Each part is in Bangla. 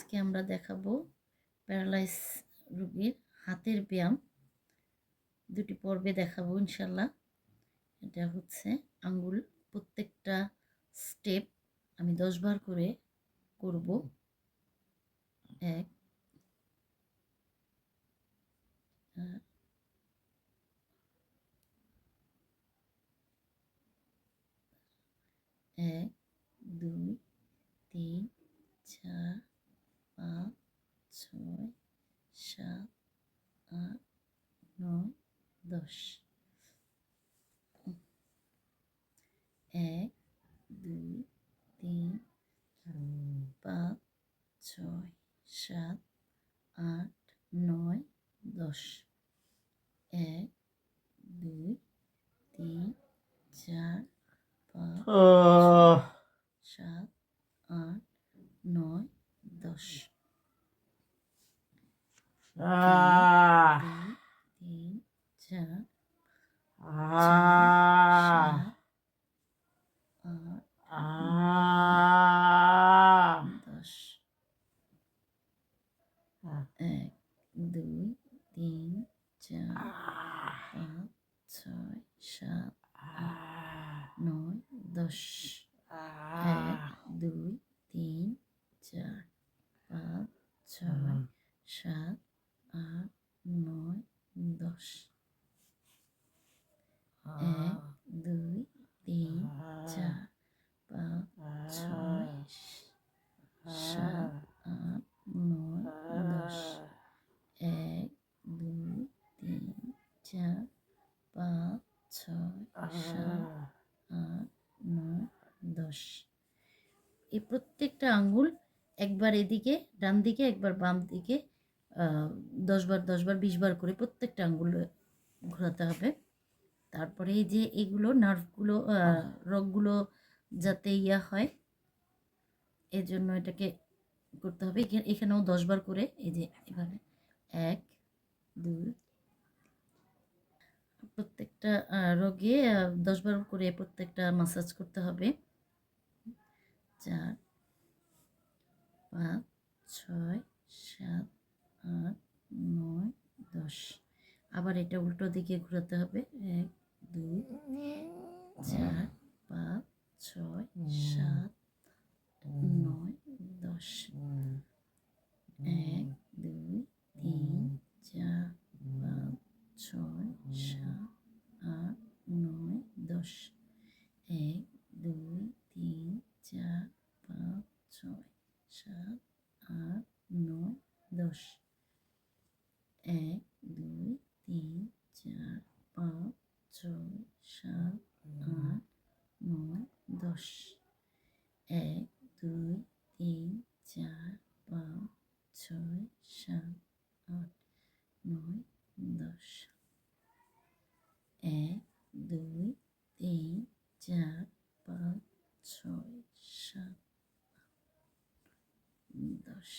আজকে আমরা দেখাবো প্যারালাইস রোগীর হাতের ব্যায়াম। দুটি পর্বে দেখাবো ইনশাল্লাহ। এটা হচ্ছে আঙ্গুল, প্রত্যেকটা স্টেপ আমি 10 বার করে করব। 1 1 2 3 4 5 6 7 8 9 10। 1 2 3 5 6 7 8 9 10। 1 2 3 4 5 7 8 9 10। 2 3 4 10। 1 2 3 4 5 6 7 8 9 10। 1 2 3 4 5 6 7 8 9 10। 1 2 3 4 5 6 7 8 9 10। 1 2 3 4 5 6 7 8 9 10। এই প্রত্যেকটা আঙ্গুল একবার এদিকে ডান দিকে, একবার বাম দিকে 10 বার 10 বার 20 বার করে প্রত্যেকটা আঙ্গুল ঘোরাতে হবে। তারপরে এই যে এগুলো নার্ভগুলো, রগগুলো যাতে হয়, এজন্য এটাকে করতে হবে। এখানেও 10 বার করে এই যে এভাবে 1 2, প্রত্যেকটা রোগে 10 বার করে প্রত্যেকটা মাসাজ করতে হবে। 4 5 6 7 8 9 10। আবার এটা উল্টো দিকে ঘোরাতে হবে। 1 2 4 5 6 7 9 10। 1 2 3 4 5 6 7 8 9 10। 1 2 3 4 5 6 7 8 9 10। 1 2 3 4 5 6 7 8 9 10। 1 2 3 4 5 6 7 8 9 10। 1 2 3 4 5 6 7 10।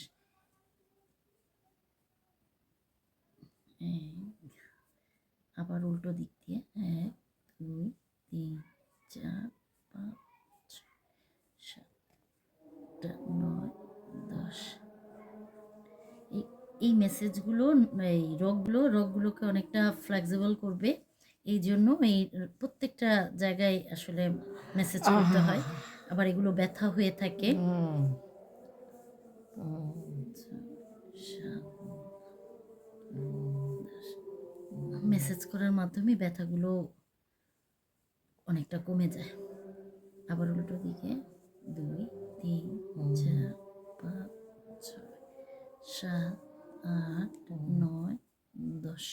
আবার উল্টো দিক দিয়ে 1 2 3 4 5 6 7 9 10। এই মেসেজগুলো, এই রগগুলোকে অনেকটা ফ্লেক্সিবল করবে। এই জন্য এই প্রত্যেকটা জায়গায় আসলে মেসেজ করতে হয়। আবার এগুলো ব্যথা হয়ে থাকে। মেসেজ করার মাধ্যমে ব্যথাগুলো অনেকটা কমে যায়। আবার উল্টো দিকে 2 3 4 5 6 7 8 9 10।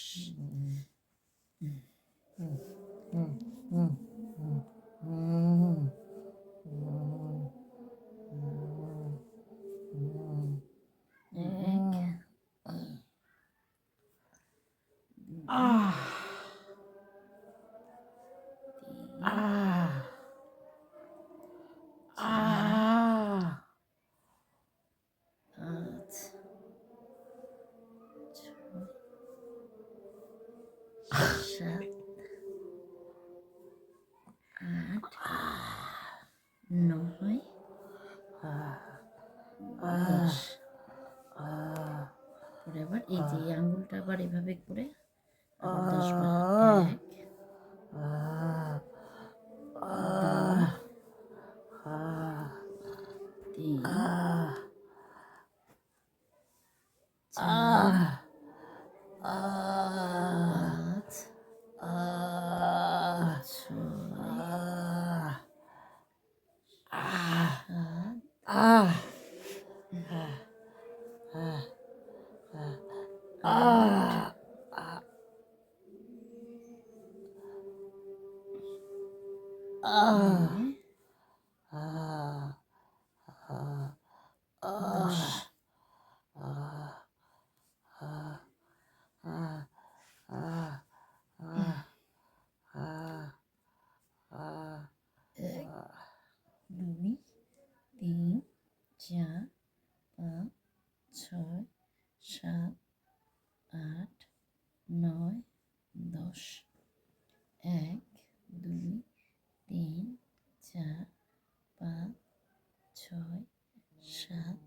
7 8 9 আবার এই যে এই আঙ্গুলটা আবার এভাবে করে আবার 10 বার। 1 2 3 4 5 10 1 2 3 4 5 6 7 8 9 10 1 2 3 4 5 6 7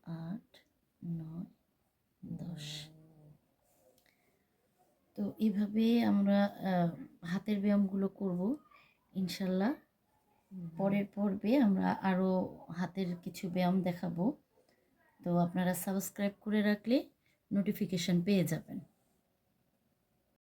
8 9 10। তো এইভাবে আমরা হাতের ব্যায়ামগুলো করব ইনশাল্লাহ। পরের পর্বে আমরা আরও হাতের কিছু ব্যায়াম দেখাবো। তো আপনারা সাবস্ক্রাইব করে রাখলে নোটিফিকেশান পেয়ে যাবেন।